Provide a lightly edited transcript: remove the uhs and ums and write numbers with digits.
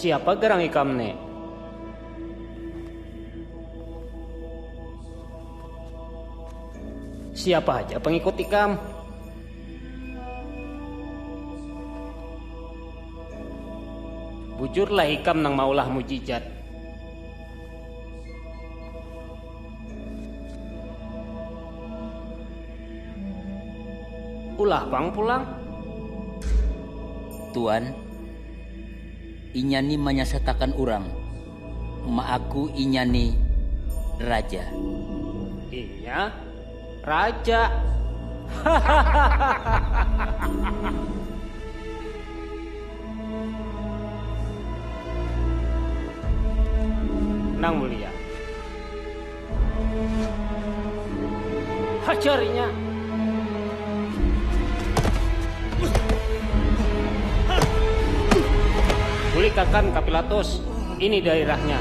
Siapa gerang ikam ne? Siapa aja pengikut ikam? Bujurlah ikam nang maulah mujijat. Ulah pang pulang. Tuan, inyani menyatakan orang, ma aku inyani raja. Iya, raja. Nang mulia, hajarinya. Kulikakan Kapilatus, ini daerahnya.